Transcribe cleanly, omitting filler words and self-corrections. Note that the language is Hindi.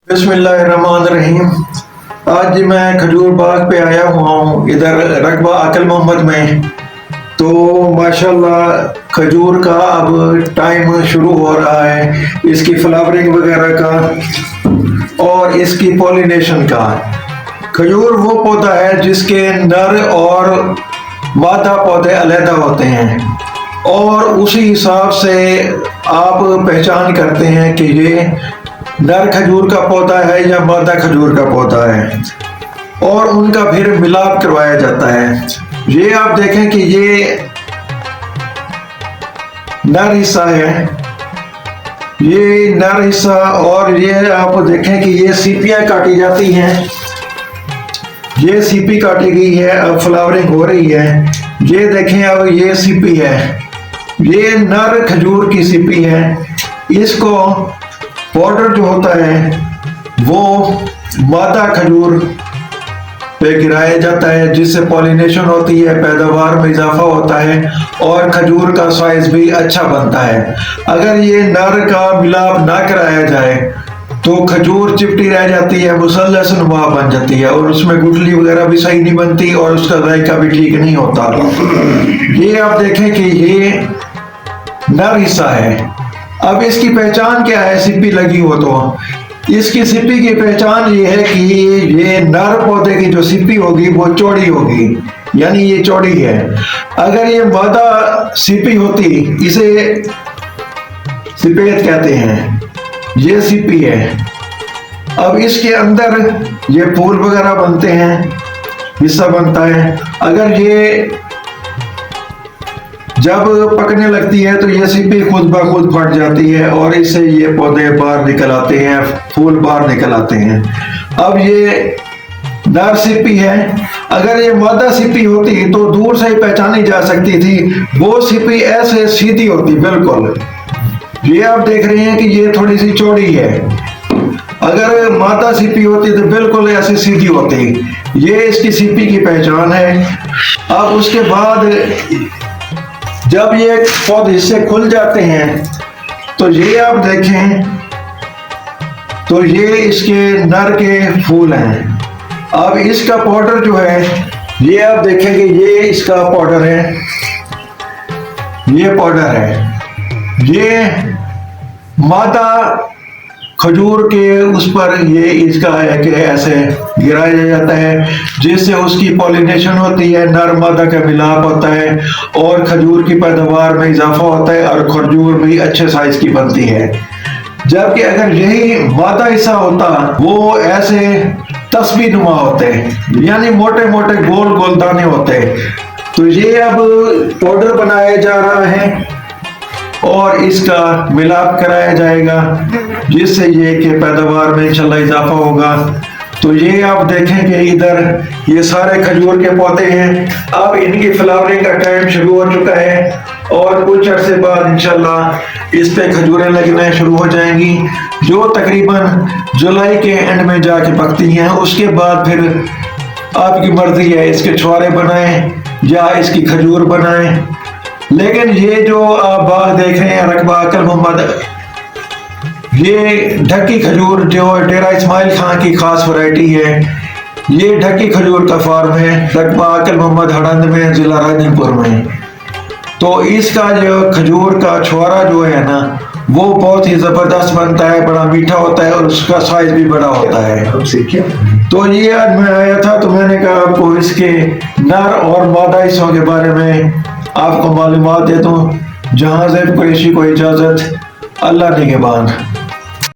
बिस्मिल्लाहिर्रहमानिर्रहीम। आज मैं खजूर बाग पे आया हुआ हूँ इधर रकबा अकल मोहम्मद में। तो माशाल्लाह खजूर का अब टाइम शुरू हो रहा है, इसकी फ्लावरिंग वगैरह का और इसकी पॉलिनेशन का। खजूर वो पौधा है जिसके नर और मादा पौधे अलहदा होते हैं और उसी हिसाब से आप पहचान करते हैं कि ये नर खजूर का पौधा है या मादा खजूर का पौधा है और उनका फिर मिलाप करवाया जाता है। ये आप देखें कि ये नर हिस्सा है, ये नर हिस्सा, और ये आप देखें कि ये सीपियां काटी जाती हैं। ये सीपी काटी गई है, अब फ्लावरिंग हो रही है। ये देखें अब ये सीपी है, ये नर खजूर की सीपी है। इसको पाउडर जो होता है वो मादा खजूर पे गिराया जाता है, जिससे पॉलिनेशन होती है, पैदावार में इजाफा होता है और खजूर का साइज भी अच्छा बनता है। अगर ये नर का मिलाप ना कराया जाए तो खजूर चिपटी रह जाती है, मुसल्लस नुमा बन जाती है और उसमें गुठली वगैरह भी सही नहीं बनती और उसका जायका भी ठीक नहीं होता। ये आप देखें कि ये नर हिस्सा है। अब इसकी पहचान क्या है? सिप्पी लगी हो तो इसकी सिप्पी की पहचान ये है कि ये नर पौधे की जो सिप्पी होगी वो चौड़ी होगी, यानी ये चौड़ी है। अगर ये मादा सिप्पी होती, इसे सिपेत कहते हैं, ये सिप्पी है। अब इसके अंदर ये फूल वगैरह बनते हैं, हिस्सा बनता है। अगर ये जब पकने लगती है तो ये सिप्पी खुद ब खुद फट जाती है और इससे ये पौधे बाहर निकल आते हैं, फूल बाहर निकल आते हैं। अब ये नर सिप्पी है। अगर ये मादा सिप्पी होती तो दूर से ही पहचानी जा सकती थी। वो सिप्पी ऐसे सीधी होती बिल्कुल। ये आप देख रहे हैं कि ये थोड़ी सी चौड़ी है। अगर मादा सिप्पी होती तो बिल्कुल ऐसे सीधी होती। ये इसकी सिप्पी की पहचान है। अब उसके बाद जब ये पौधे हिस्से खुल जाते हैं तो ये आप देखें तो ये इसके नर के फूल हैं। अब इसका पाउडर जो है, ये आप देखेंगे, ये इसका पाउडर है, ये पाउडर है। ये मादा खजूर के उस पर ये इसका है कि ऐसे गिराया जाता है, जिससे उसकी पॉलिनेशन होती है, नर मादा का मिलाप होता है और खजूर की पैदावार में इजाफा होता है और खजूर भी अच्छे साइज की बनती है। जबकि अगर यही मादा हिस्सा होता वो ऐसे तस्बीह नुमा होते, यानी मोटे मोटे गोल गोल दाने होते। तो ये अब पाउडर बनाया जा रहा है और इसका मिलाप कराया जाएगा, जिससे ये के पैदावार में इंशाल्लाह इजाफा होगा। तो ये आप देखें कि इधर ये सारे खजूर के पौधे हैं। अब इनकी फ्लावरिंग का टाइम शुरू हो चुका है और कुछ अरसे बाद इंशाल्लाह इस पे खजूरें लगना शुरू हो जाएंगी, जो तकरीबन जुलाई के एंड में जाके पकती हैं। उसके बाद फिर आपकी मर्जी है, इसके छुआरे बनाएं या इसकी खजूर बनाएं। लेकिन ये जो आप बाग देख रहे हैं रकबा अकल मोहम्मद, ये ढक्की खजूर जो डेरा इस्माइल खान की खास वैरायटी है। ये ढक्की खजूर का फार्म है रकबा अकल मोहम्मद हड़ंद में, जिला राजनपुर में। तो इसका जो खजूर का छुआरा जो है ना, वो बहुत ही जबरदस्त बनता है, बड़ा मीठा होता है और उसका साइज भी बड़ा होता है। तो ये आज मैं आया था तो मैंने कहा आपको इसके नर और मादा हिस्सों के बारे में आपको मालूमात दे दूं। जहां से कुरैशी को इजाजत, अल्लाह निगहबान।